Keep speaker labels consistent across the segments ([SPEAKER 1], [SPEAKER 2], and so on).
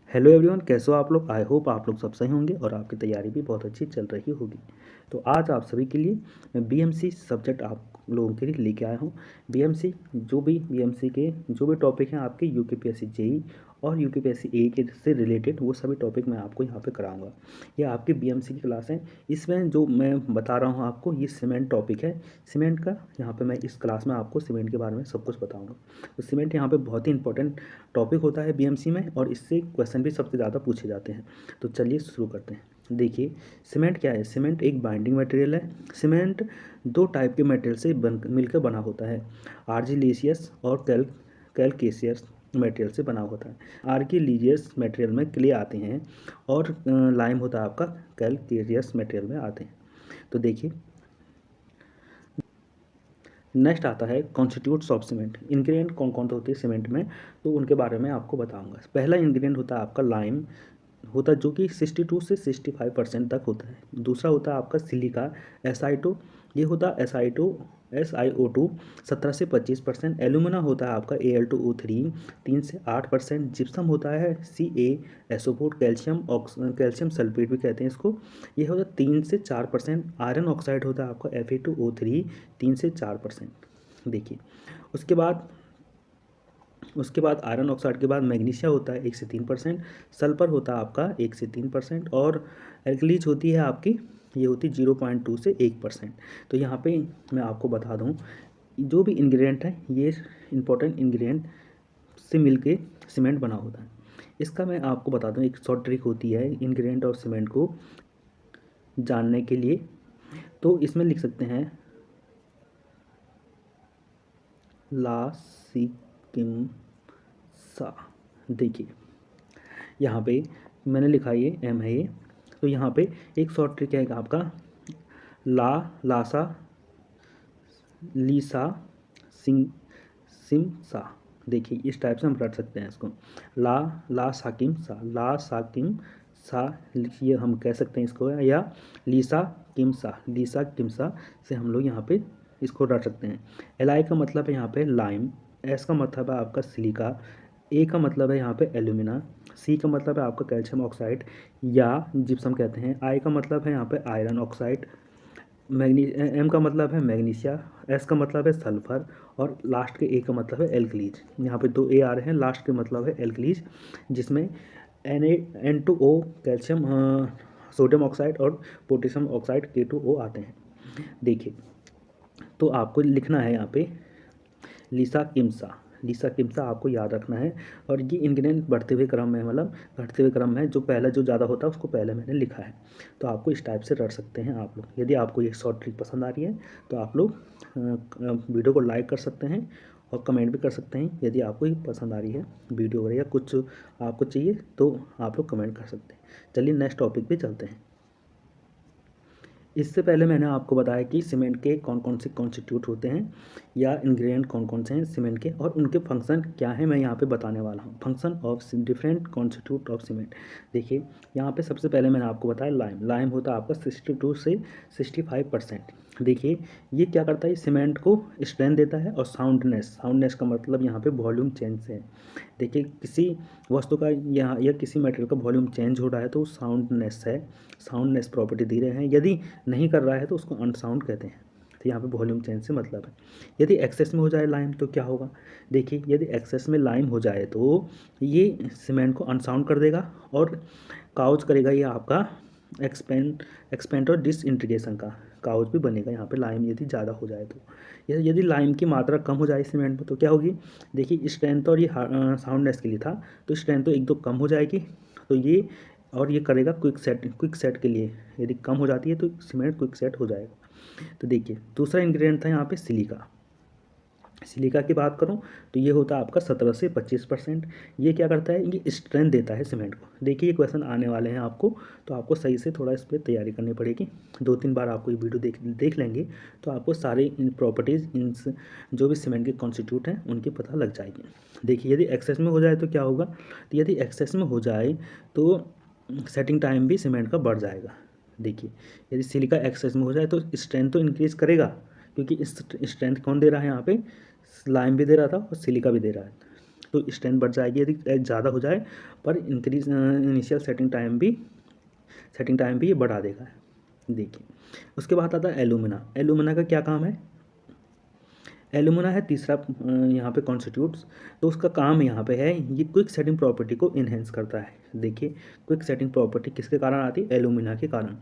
[SPEAKER 1] Hello everyone, कैसे हो आप लोग। आई होप आप लोग सब सही होंगे और आपकी तैयारी भी बहुत अच्छी चल रही होगी। तो आज आप सभी के लिए मैं बीएमसी सब्जेक्ट आप लोगों के लिए लेके आया हूँ। बीएमसी बीएमसी के जो भी टॉपिक हैं आपके यूकेपीएससी जेई और यूकेपीएससी ए के से रिलेटेड वो सभी टॉपिक मैं आपको यहाँ पे कराऊंगा। ये आपकी बीएमसी की क्लास है। इसमें जो मैं बता रहा हूँ आपको, ये सीमेंट टॉपिक है। सीमेंट का यहाँ पे मैं इस क्लास में आपको सीमेंट के बारे में सब कुछ बताऊँगा। तो सीमेंट यहाँ पे बहुत ही इंपॉर्टेंट टॉपिक होता है बीएमसी में, और इससे क्वेश्चन भी सबसे ज़्यादा पूछे जाते हैं। तो चलिए शुरू करते हैं। देखिए, सीमेंट क्या है। सीमेंट एक बाइंडिंग मटेरियल है। सीमेंट दो टाइप के मटेरियल से मिलकर बना होता है, आर्जिलेशियस और कैलकेशियस मटेरियल से बना होता है। आर्जिलेशियस मटेरियल में क्ले आते हैं और लाइम होता है आपका कैलकेशियस मटेरियल में आते हैं। तो देखिए, नेक्स्ट आता है कॉन्स्टिट्यूट्स ऑफ सीमेंट। इंग्रेडिएंट कौन कौन से होते हैं सीमेंट में, तो उनके बारे में आपको बताऊंगा। पहला इंग्रेडिएंट होता है आपका लाइम, होता है जो कि 62 से 65% तक होता है। दूसरा होता है आपका सिलिका, SiO2। ये होता है SiO2 17 से 25%। एल्यूमिना होता है आपका Al2O3 3 से 8%। जिप्सम होता है CaSO4, कैल्शियम सल्फेट भी कहते हैं इसको, ये होता है 3 से 4%। आयरन ऑक्साइड होता है आपका Fe2O3 3 से 4%। देखिए, उसके बाद आयरन ऑक्साइड के बाद मैग्नीशिया होता है 1 से 3%। सल्फर होता है आपका 1 से 3%। और एल्कलीज होती है आपकी, ये होती है 0.2 से 1%। तो यहाँ पे मैं आपको बता दूँ, जो भी इंग्रेडिएंट है ये इंपॉर्टेंट इंग्रेडिएंट से मिलके सीमेंट बना होता है। इसका मैं आपको बता दूँ, एक शॉर्ट ट्रिक होती है इंग्रेडिएंट और सीमेंट को जानने के लिए। तो इसमें लिख सकते हैं लासिकिम सा। देखिए, यहाँ पे मैंने लिखा ये M है ये। तो यहाँ पे एक शॉर्ट ट्रिक है आपका, लासा लीसा सिंग सिम सा। देखिए, इस टाइप से हम रट सकते हैं इसको, ला साकिम सा, ये हम कह सकते हैं इसको, या लीसा किम सा से हम लोग यहाँ पे इसको रट सकते हैं। Li का मतलब है यहाँ पे लाइम, S का मतलब है आपका सिलिका, A का मतलब है यहाँ पे एल्यूमिना, C का मतलब है आपका कैल्शियम ऑक्साइड या जिप्सम कहते हैं, I का मतलब है यहाँ पे आयरन ऑक्साइड, M का मतलब है मैग्नीशिया, S का मतलब है सल्फर, और लास्ट के A का मतलब है एल्कलीज। यहाँ पे 2 A आ रहे हैं, लास्ट के मतलब है एल्कलीज, जिसमें N2O कैल्शियम सोडियम ऑक्साइड और पोटेशियम ऑक्साइड K2O आते हैं। देखिए, तो आपको लिखना है यहाँ पे लीसा किम्सा आपको याद रखना है। और ये इंग्रेडिएंट बढ़ते हुए क्रम में, मतलब घटते हुए क्रम में, जो पहला जो ज़्यादा होता है उसको पहले मैंने लिखा है। तो आपको इस टाइप से रट सकते हैं आप लोग। यदि आपको ये शॉर्ट ट्रिक पसंद आ रही है तो आप लोग वीडियो को लाइक कर सकते हैं और कमेंट भी कर सकते हैं। यदि आपको ये पसंद आ रही है वीडियो वगैरह या कुछ आपको चाहिए तो आप लोग कमेंट कर सकते हैं। चलिए नेक्स्ट टॉपिक पे चलते हैं। इससे पहले मैंने आपको बताया कि सीमेंट के कौन कौन से कॉन्स्टिट्यूट होते हैं या इंग्रेडिएंट कौन कौन से हैं सीमेंट के, और उनके फंक्शन क्या है मैं यहाँ पे बताने वाला हूँ। Function of different constitute of cement. देखिए, यहाँ पे सबसे पहले मैंने आपको बताया लाइम होता है आपका 62 से 65%। देखिए, ये क्या करता है, सीमेंट को स्ट्रेंथ देता है और साउंडनेस का मतलब यहाँ पे वॉल्यूम चेंज है। देखिए, किसी वस्तु का या किसी मटेरियल का वॉल्यूम चेंज हो रहा है तो साउंडनेस प्रॉपर्टी दे रहे हैं। यदि नहीं कर रहा है तो उसको अनसाउंड कहते हैं। तो यहाँ पे वॉल्यूम चेंज से मतलब है। यदि एक्सेस में हो जाए लाइम तो क्या होगा। देखिए, यदि एक्सेस में लाइम हो जाए तो ये सीमेंट को अनसाउंड कर देगा और काउज करेगा ये आपका एक्सपेंड और डिसइंटीग्रेशन का काउज भी बनेगा यहाँ पे, लाइम यदि ज़्यादा हो जाए तो। यदि लाइम की मात्रा कम हो जाए सीमेंट में तो क्या होगी। देखिए, स्ट्रेंथ और ये साउंडनेस के लिए था, तो स्ट्रेंथ तो एक दो कम हो जाएगी। तो ये और ये करेगा क्विक सेट के लिए, यदि कम हो जाती है तो सीमेंट क्विक सेट हो जाएगा। तो देखिए, दूसरा इंग्रेडिएंट था यहाँ पे सिलिका की बात करूँ तो ये होता है आपका 17 से 25%। ये क्या करता है, ये स्ट्रेंथ देता है सीमेंट को। देखिए, ये क्वेश्चन आने वाले हैं आपको, तो आपको सही से थोड़ा इस पर तैयारी करनी पड़ेगी। 2-3 बार आपको ये वीडियो देख लेंगे तो आपको सारे इन प्रॉपर्टीज़, इन जो भी सीमेंट के कॉन्स्टिट्यूट हैं उनकी पता लग जाएगी। देखिए, यदि एक्सेस में हो जाए तो क्या होगा। तो यदि एक्सेस में हो जाए तो सेटिंग टाइम भी सीमेंट का बढ़ जाएगा। देखिए, यदि सिलिका एक्सेस में हो जाए तो स्ट्रेंथ तो इंक्रीज़ करेगा, क्योंकि स्ट्रेंथ कौन दे रहा है यहाँ पे, लाइम भी दे रहा था और सिलिका भी दे रहा है। तो स्ट्रेंथ बढ़ जाएगी यदि एज ज़्यादा हो जाए, पर इंक्रीज इनिशियल सेटिंग टाइम भी ये बढ़ा देगा। देखिए उसके बाद आता है एलुमिना। एलुमिना का क्या काम है? एलुमिना है तीसरा यहाँ पे कॉन्स्टिट्यूट्स। तो उसका काम यहाँ पे है, ये क्विक सेटिंग प्रॉपर्टी को इन्हेंस करता है। देखिए क्विक सेटिंग प्रॉपर्टी किसके कारण आती है? एलुमिना के कारण।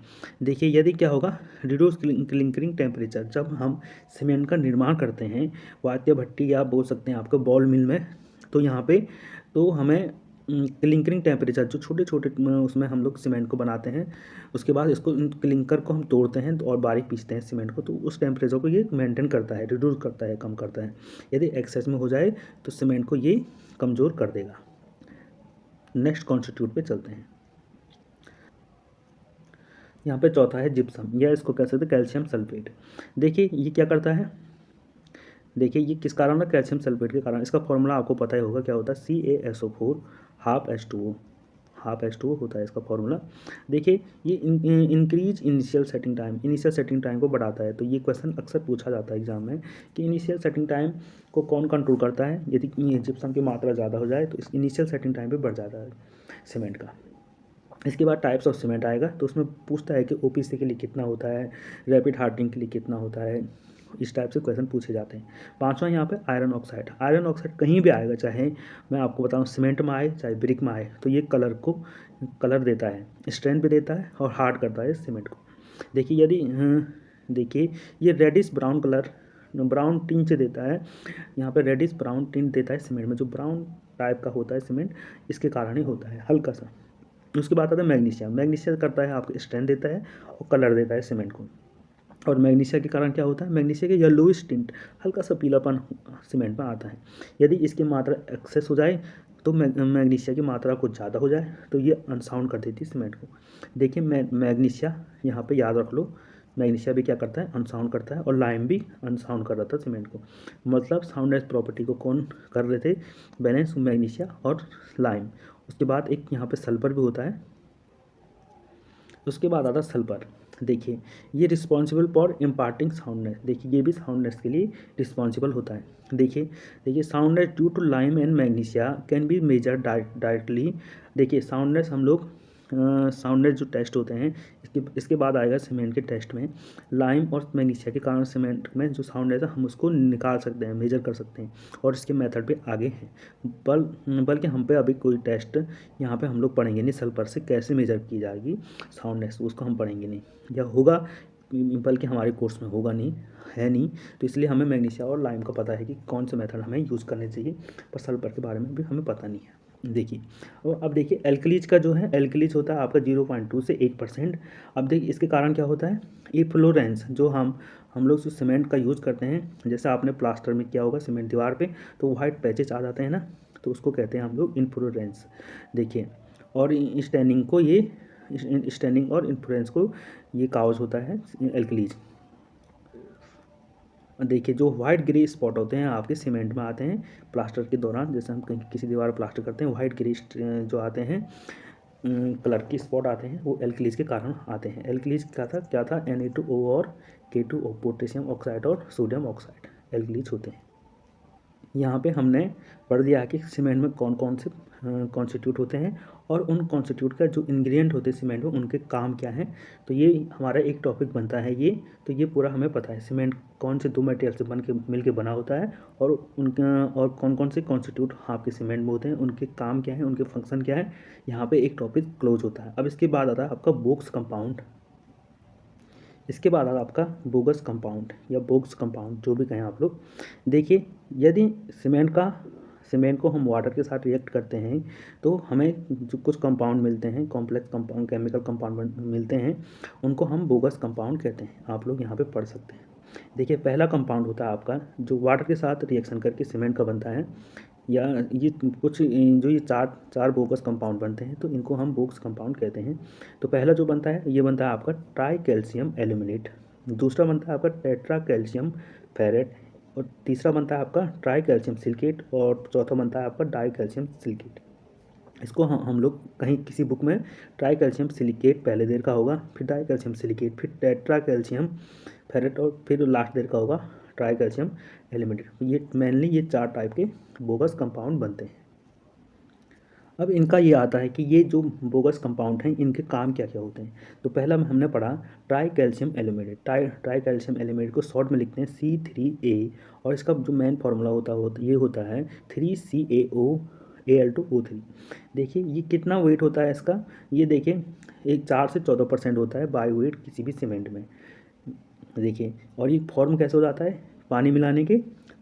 [SPEAKER 1] देखिए यदि क्या होगा, रिड्यूस क्लिंकरिंग टेम्परेचर, जब हम सीमेंट का निर्माण करते हैं वात्य भट्टी या बोल सकते हैं आपको बॉल मिल में, तो यहाँ पे तो हमें क्लिंकरिंग टेम्परेचर, जो छोटे छोटे उसमें हम लोग सीमेंट को बनाते हैं, उसके बाद इसको क्लिंकर को हम तोड़ते हैं और बारीक पीसते हैं सीमेंट को, तो उस टेम्परेचर को ये मेंटेन करता है, रिड्यूस करता है, कम करता है। यदि एक्सेस में हो जाए तो सीमेंट को ये कमज़ोर कर देगा। नेक्स्ट कॉन्स्टिट्यूट पे चलते हैं। यहाँ पे चौथा है जिप्सम, या इसको कह सकते हैं कैल्शियम सल्फेट। देखिए ये क्या करता है, देखिए ये किस कारण है? कैल्शियम सल्फेट के कारण। इसका फॉर्मूला आपको पता ही होगा, क्या होता है? CaSO4 हाफ H2O होता है इसका फॉर्मूला। देखिए ये इंक्रीज इनिशियल सेटिंग टाइम को बढ़ाता है। तो ये क्वेश्चन अक्सर पूछा जाता है एग्जाम में कि इनिशियल सेटिंग टाइम को कौन कंट्रोल करता है? यदि जिप्सम की मात्रा ज़्यादा हो जाए तो इस इनिशियल सेटिंग टाइम पे बढ़ जाता है सीमेंट का। इसके बाद टाइप्स ऑफ सीमेंट आएगा, तो उसमें पूछता है कि OPC के लिए कितना होता है, रैपिड हार्डनिंग के लिए कितना होता है, इस टाइप से क्वेश्चन पूछे जाते हैं। पांचवा यहाँ पे आयरन ऑक्साइड। आयरन ऑक्साइड कहीं भी आएगा, चाहे मैं आपको बताऊँ सीमेंट में आए चाहे ब्रिक में आए, तो ये कलर देता है, स्ट्रेंथ भी देता है और हार्ड करता है सीमेंट को। देखिए यदि देखिए ये reddish brown colour, brown tinge देता है, यहाँ पे रेडिश ब्राउन टिंट देता है सीमेंट में, जो ब्राउन टाइप का होता है सीमेंट, इसके कारण ही होता है हल्का सा। उसके बाद आता है मैग्नीशियम। मैग्नीशियम करता है आपको स्ट्रेंथ देता है और कलर देता है सीमेंट को। और मैग्नीशिया के कारण क्या होता है? मैग्नीशिया के येलोइश टिंट, हल्का सा पीलापन सीमेंट में आता है। यदि इसकी मात्रा एक्सेस हो जाए, तो मैग्नीशिया की मात्रा कुछ ज़्यादा हो जाए, तो ये अनसाउंड कर देती है सीमेंट को। देखिए मैग्नीशिया यहाँ पे याद रख लो, मैग्नीशिया भी क्या करता है? अनसाउंड करता है, और लाइम भी अनसाउंड कर रहा था सीमेंट को। मतलब साउंडनेस प्रॉपर्टी को कौन कर रहे थे? बैलेंस, मैग्नीशिया और लाइम। उसके बाद एक यहाँ पे सल्फर भी होता है। उसके बाद आता है सल्फर। देखिए ये रिस्पॉन्सिबल फॉर इम्पार्टिंग साउंडनेस। देखिए ये भी साउंडनेस के लिए रिस्पॉन्सिबल होता है। देखिए soundness due to lime and magnesia can be measure directly. देखिए साउंडनेस हम लोग साउंडनेस जो टेस्ट होते हैं, इसके बाद आएगा सीमेंट के टेस्ट में, लाइम और मैग्नीशिया के कारण सीमेंट में जो साउंडनेस है हम उसको निकाल सकते हैं, मेजर कर सकते हैं, और इसके मेथड पे आगे हैं। बल्कि हम पे अभी कोई टेस्ट यहाँ पे हम लोग पढ़ेंगे नहीं, सल्फर से कैसे मेजर की जाएगी साउंडनेस, उसको हम पढ़ेंगे नहीं, या होगा बल्कि हमारे कोर्स में होगा नहीं, है नहीं। तो इसलिए हमें मैग्नीशिया और लाइम का पता है कि कौन से मेथड हमें यूज़ करने चाहिए, पर सल्फर के बारे में भी हमें पता नहीं है। देखिए और अब देखिए एल्कलीज का जो है, एल्कलीज होता है आपका 0.2 से 1%। अब देखिए इसके कारण क्या होता है? इफ्लोरेंस, जो हम लोग जो सीमेंट का यूज़ करते हैं, जैसे आपने प्लास्टर में किया होगा सीमेंट दीवार पे, तो वाइट पैचेज आ जाते हैं ना, तो उसको कहते हैं हम लोग इन्फ्लोरेंस। देखिए और स्टैनिंग और इन्फ्लोरेंस को ये काउज होता है एल्कलीज। देखिए जो वाइट ग्रे स्पॉट होते हैं आपके सीमेंट में आते हैं प्लास्टर के दौरान, जैसे हम कहीं किसी दीवार प्लास्टर करते हैं, वाइट ग्रे जो आते हैं कलर की स्पॉट आते हैं, वो एल्कलीज के कारण आते हैं। एल्कलीज क्या था Na2O और K2O, पोटेशियम ऑक्साइड और सोडियम ऑक्साइड एल्कलीज होते हैं। यहाँ पे हमने पढ़ लिया है कि सीमेंट में कौन कौन से कॉन्स्टिट्यूट होते हैं, और उन कॉन्स्टिट्यूट का जो इंग्रेडिएंट होते हैं सीमेंट में, उनके काम क्या हैं। तो ये हमारा एक टॉपिक बनता है ये, तो ये पूरा हमें पता है सीमेंट कौन से दो मटेरियल से मिल के बना होता है, और उनका और कौन कौन से कॉन्स्टिट्यूट आपके सीमेंट में होते हैं, उनके काम क्या है, उनके फंक्शन क्या है। यहाँ पे एक टॉपिक क्लोज होता है। अब इसके बाद आता है आपका बोक्स कंपाउंड। इसके बाद आता है आपका बोगस कंपाउंड या बोक्स कंपाउंड, जो भी कहें आप लोग। देखिए यदि सीमेंट को हम वाटर के साथ रिएक्ट करते हैं, तो हमें जो कुछ कंपाउंड मिलते हैं, कॉम्प्लेक्स कंपाउंड, केमिकल कंपाउंड मिलते हैं, उनको हम बोगस कंपाउंड कहते हैं। आप लोग यहाँ पे पढ़ सकते हैं। देखिए पहला कंपाउंड होता है आपका जो वाटर के साथ रिएक्शन करके सीमेंट का बनता है, या ये कुछ जो ये चार बोगस कंपाउंड बनते हैं, तो इनको हम बोगस कंपाउंड कहते हैं। तो पहला जो बनता है, ये बनता है आपका ट्राई कैल्शियम एल्यूमिनेट। दूसरा बनता है आपका टेट्रा कैल्शियम फेरेट, और तीसरा बनता है आपका ट्राई कैल्शियम सिलिकेट, और चौथा बनता है आपका डाई कैल्शियम सिलिकेट। इसको हम लोग कहीं किसी बुक में ट्राई कैल्शियम सिलिकेट पहले देर का होगा, फिर डाई कैल्शियम सिलिकेट, फिर टेट्रा कैल्शियम फेरेट, और फिर लास्ट देर का होगा ट्राई कैल्शियम एल्यूमिनेट। ये मेनली ये 4 टाइप के बोगस कंपाउंड बनते हैं। अब इनका ये आता है कि ये जो बोगस कंपाउंड हैं इनके काम क्या क्या होते हैं। तो पहला हमने पढ़ा try calcium aluminate. Try calcium aluminate को शॉर्ट में लिखते हैं C3A, और इसका जो मेन फार्मूला ये होता है 3CaO Al2O3। देखिए ये कितना वेट होता है इसका, ये देखिए एक 4 से 14% होता है बाई वेट किसी भी सीमेंट में। देखिए और ये फॉर्म कैसे हो जाता है, पानी मिलाने के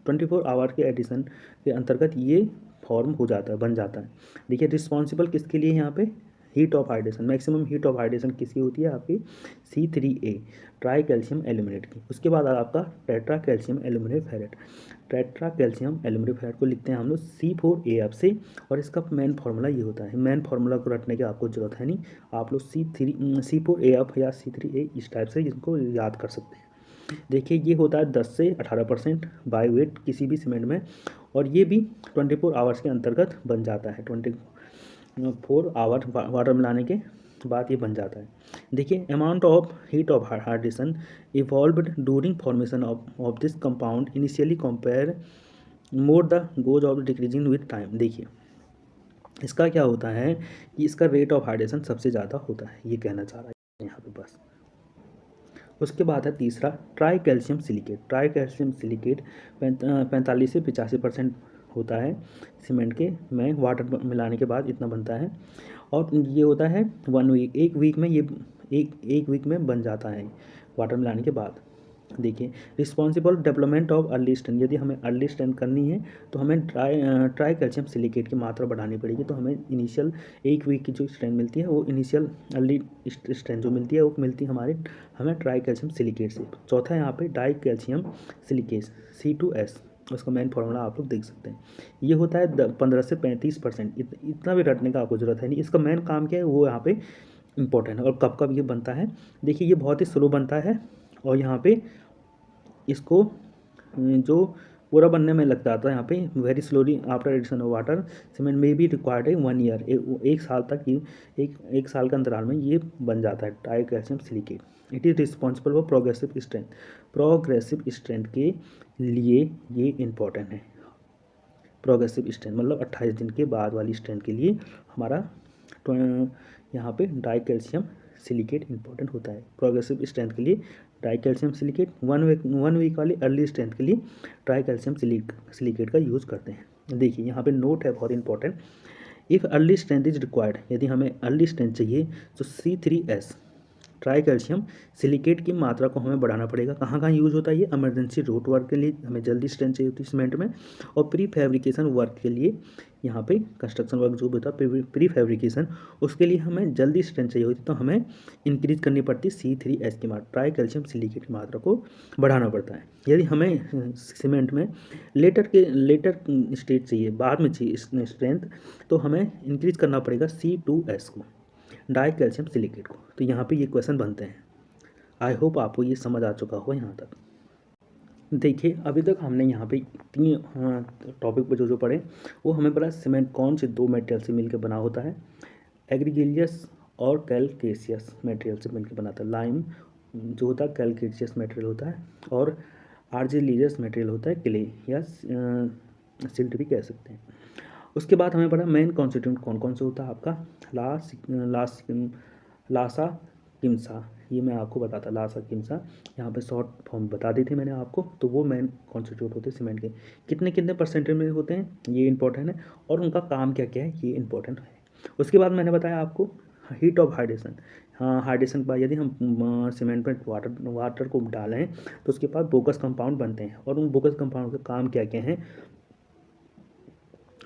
[SPEAKER 1] 24 आवर के एडिशन के अंतर्गत ये फॉर्म हो जाता है, बन जाता है। देखिए रिस्पॉन्सिबल किसके लिए यहाँ पे, heat of hydration, maximum heat of hydration किसकी होती है आपकी C3A ट्राई कैल्शियम एल्यूमिनेट की। उसके बाद आपका tetra calcium aluminate ferrite. Tetra calcium aluminate ferrite को लिखते हैं हम लोग C4A से, और इसका मेन फार्मूला ये होता है। मेन फार्मूला को रटने की आपको जरूरत है नहीं, आप लोग C4A या C3A इस टाइप से इसको याद कर सकते हैं। देखिए ये होता है 10 से 18% बाई वेट किसी भी सीमेंट में, और ये भी 24 आवर्स के अंतर्गत बन जाता है। 24 आवर वाटर मिलाने के बाद ये बन जाता है। देखिए amount of heat of hydration evolved during formation of this compound initially compare more the goes off decreasing with time. देखिए इसका क्या होता है कि इसका रेट ऑफ हाइड्रेशन सबसे ज़्यादा होता है, ये कहना चाह रहा है यहाँ पे बस। उसके बाद है तीसरा try calcium silicate. Try calcium silicate 45 से 85% होता है सीमेंट के में, वाटर मिलाने के बाद इतना बनता है, और ये होता है 1 वीक, एक वीक में ये एक वीक में बन जाता है वाटर मिलाने के बाद। देखिए responsible development of early strength, यदि हमें अर्ली स्ट्रेंथ करनी है तो हमें ट्राई कैल्शियम सिलिकेट की मात्रा बढ़ानी पड़ेगी। तो हमें इनिशियल एक वीक की जो स्ट्रेंथ मिलती है वो इनिशियल अर्ली स्ट्रेंथ जो मिलती है वो मिलती है हमें ट्राई कैल्शियम सिलिकेट से। चौथा यहाँ पे डाई कैल्शियम सिलिकेट C2S, उसका मेन फॉर्मूला आप लोग देख सकते हैं। ये होता है 15 से 35%, इतना भी रटने का आपको ज़रूरत है नहीं। इसका मेन काम क्या है वो यहाँ पे इम्पोर्टेंट है। और कब कब ये बनता है, देखिए ये बहुत ही स्लो बनता है, और यहाँ पे इसको जो पूरा बनने में लग जाता है यहाँ पे very slowly after addition of water cement में भी रिक्वायर्ड है 1 ईयर, एक साल तक ये एक साल के अंतराल में ये बन जाता है try calcium silicate. It is responsible for progressive strength. Progressive strength के लिए ये इंपॉर्टेंट है। प्रोग्रेसिव स्ट्रेंथ मतलब 28 दिन के बाद वाली स्ट्रेंथ के लिए हमारा यहाँ पे डाई कैल्शियम सिलिकेट इंपॉर्टेंट होता है। प्रोग्रेसिव स्ट्रेंथ के लिए di calcium silicate, one week वाली अर्ली स्ट्रेंथ के लिए ट्राई कैल्शियम सिलिकेट का यूज़ करते हैं। देखिए यहाँ पे नोट है बहुत important, if early strength is required, यदि हमें अर्ली स्ट्रेंथ चाहिए तो C3S ट्राई कैल्शियम सिलिकेट की मात्रा को हमें बढ़ाना पड़ेगा। कहाँ कहाँ यूज़ होता है ये, इमरजेंसी रूट वर्क के लिए हमें जल्दी स्ट्रेंथ चाहिए होती है सीमेंट में, और प्री फैब्रिकेशन वर्क के लिए यहाँ पे कंस्ट्रक्शन वर्क जो भी होता है प्री फैब्रिकेशन उसके लिए हमें जल्दी स्ट्रेंथ चाहिए होती है, तो हमें इंक्रीज करनी पड़ती है C3S की मात्रा, ट्राई कैल्शियम सिलिकेट की मात्रा को बढ़ाना पड़ता है। यदि हमें सीमेंट में लेटर स्टेज चाहिए, बाद में चाहिए स्ट्रेंथ, तो हमें इंक्रीज करना पड़ेगा C2S को, डाई कैल्शियम सिलिकेट को। तो यहाँ पे ये क्वेश्चन बनते हैं। आई होप आपको ये समझ आ चुका हो यहाँ तक। देखिए अभी तक हमने यहाँ पे 3 टॉपिक पर जो पढ़े वो हमें पता सीमेंट कौन से 2 मटेरियल से मिलकर बना होता है, एग्रीगेलियस और कैलकेशियस मटेरियल से मिलकर बनाता है। लाइम जो होता है कैलकेशियस मटेरियल होता है, और आर्जिलियस मटेरियल होता है क्ले या सिल्ट भी कह सकते हैं। उसके बाद हमें पता मेन कॉन्स्टिट्यूंट कौन कौन से होता है आपका लासा किम्सा, ये मैं आपको बताता लासा किम्सा, यहाँ पे शॉर्ट फॉर्म बता दी थी मैंने आपको। तो वो मेन कॉन्स्टिट्यूट होते हैं सीमेंट के, कितने कितने परसेंटेज में होते हैं ये इंपॉर्टेंट है, और उनका काम क्या क्या है ये इंपॉर्टेंट है। उसके बाद मैंने बताया आपको हीट ऑफ हाइड्रेशन। हाँ हाइड्रेशन के बाद यदि हम सीमेंट में वाटर को डालें तो उसके बाद बोगस कंपाउंड बनते हैं, और उन बोगस कंपाउंड का काम क्या क्या है,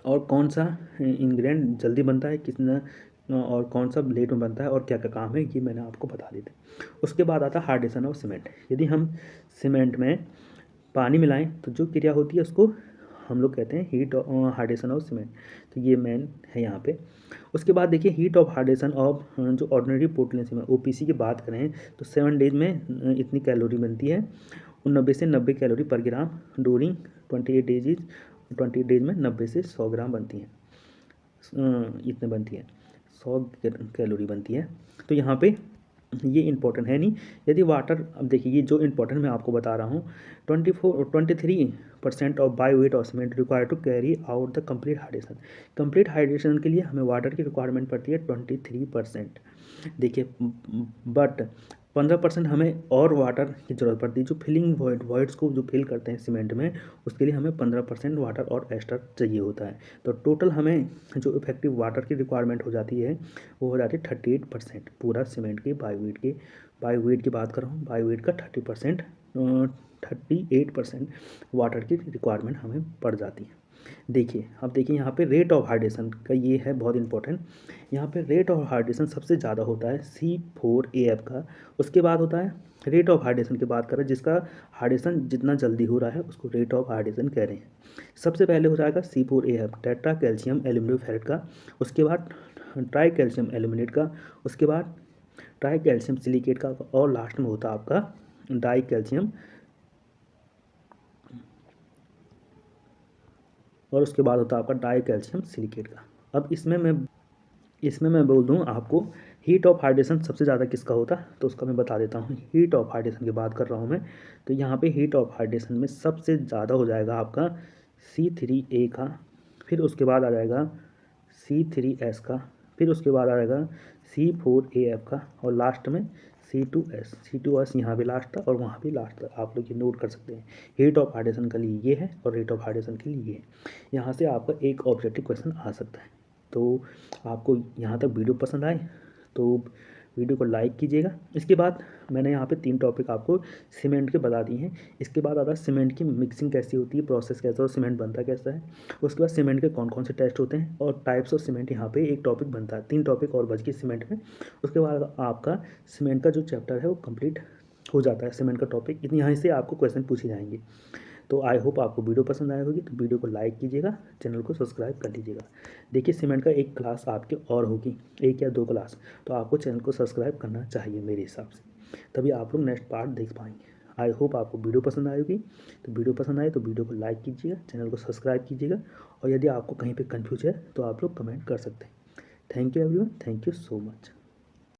[SPEAKER 1] और कौन सा इंग्रेडिएंट जल्दी बनता है कितना, और कौन सा लेट में बनता है, और क्या क्या काम है ये मैंने आपको बता दी थी। उसके बाद आता है हार्डेशन ऑफ सीमेंट। यदि हम सीमेंट में पानी मिलाएं तो जो क्रिया होती है उसको हम लोग कहते हैं हीट हार्डेशन ऑफ सीमेंट। तो ये मेन है यहाँ पे। उसके बाद देखिए हीट ऑफ हार्डेशन ऑफ जो ऑर्डिनरी पोर्टलैंड सीमेंट OPC की बात करें तो 7 डेज में इतनी कैलोरी बनती है, 90 से 90 कैलोरी पर ग्राम। ड्यूरिंग 20 डेज में 90 से 100 ग्राम बनती है, इतने बनती है 100 कैलोरी बनती है। तो यहाँ पे ये इंपॉर्टेंट है नहीं। यदि वाटर, अब देखिए ये जो इंपॉर्टेंट मैं आपको बता रहा हूँ, 23% of by weight of cement require to carry out the complete hydration. Complete hydration के लिए हमें वाटर की रिक्वायरमेंट पड़ती है 23%। देखिए बट 15% हमें और वाटर की ज़रूरत पड़ती है, जो फिलिंग वॉइड्स को जो फिल करते हैं सीमेंट में, उसके लिए हमें 15% वाटर और एक्स्ट्रा चाहिए होता है। तो टोटल हमें जो इफेक्टिव वाटर की रिक्वायरमेंट हो जाती है वो हो जाती है 38%। पूरा सीमेंट की बाई वेट की बात कर रहा हूँ, बाई वेट का 38% वाटर की रिक्वायरमेंट हमें पड़ जाती है। देखिए अब देखिए यहाँ पे रेट ऑफ हाइड्रेशन का ये है बहुत इंपॉर्टेंट। यहाँ पे रेट ऑफ हाइड्रेशन सबसे ज़्यादा होता है C4AF का। उसके बाद होता है रेट ऑफ हाइड्रेशन की बात करें, जिसका हाइड्रेशन जितना जल्दी हो रहा है उसको रेट ऑफ हाइड्रेशन कह रहे हैं। सबसे पहले हो जाएगा C4AF tetra calcium aluminate ferret का, उसके बाद ट्राई कैल्शियम एल्यूमिनेट का, उसके बाद ट्राई कैल्शियम सिलिकेट का, और लास्ट में होता है आपका डाई कैल्शियम, और उसके बाद होता है आपका डाई कैल्शियम सिलिकेट का। अब इसमें मैं बोल दूं आपको हीट ऑफ हाइड्रेशन सबसे ज़्यादा किसका होता है, तो उसका मैं बता देता हूँ। हीट ऑफ हाइड्रेशन की बात कर रहा हूँ मैं, तो यहाँ पे हीट ऑफ हाइड्रेशन में सबसे ज़्यादा हो जाएगा आपका C3A का, फिर उसके बाद आ जाएगा C3S का, फिर उसके बाद आ जाएगा C4AF का, और लास्ट में C2S यहाँ भी लास्ट था और वहाँ भी लास्ट था। आप लोग ये नोट कर सकते हैं। हीट ऑफ हाइड्रेशन के लिए ये है और रेट ऑफ हाइड्रेशन के लिए ये है। यहाँ से आपका एक ऑब्जेक्टिव क्वेश्चन आ सकता है। तो आपको यहाँ तक वीडियो पसंद आए तो वीडियो को लाइक कीजिएगा। इसके बाद मैंने यहाँ पे 3 टॉपिक आपको सीमेंट के बता दिए हैं। इसके बाद आता है सीमेंट की मिक्सिंग कैसी होती है, प्रोसेस कैसा, और सीमेंट बनता कैसा है। उसके बाद सीमेंट के कौन कौन से टेस्ट होते हैं और टाइप्स ऑफ सीमेंट, यहाँ पे एक टॉपिक बनता है। 3 टॉपिक और बच गए सीमेंट में। उसके बाद आपका सीमेंट का जो चैप्टर है वो कंप्लीट हो जाता है। सीमेंट का टॉपिक यहाँ से आपको क्वेश्चन पूछे जाएंगे। तो आई होप आपको वीडियो पसंद आया होगी। तो वीडियो को लाइक कीजिएगा, चैनल को सब्सक्राइब कर लीजिएगा। देखिए सीमेंट का एक क्लास आपके और होगी, 1 या 2 क्लास, तो आपको चैनल को सब्सक्राइब करना चाहिए मेरे हिसाब से, तभी आप लोग नेक्स्ट पार्ट देख पाएंगे। आई होप आपको वीडियो पसंद आएगी। तो वीडियो पसंद आए तो वीडियो को लाइक कीजिएगा, चैनल को सब्सक्राइब कीजिएगा, और यदि आपको कहीं पर कन्फ्यूज है तो आप लोग कमेंट कर सकते हैं। Thank you everyone, thank you so much.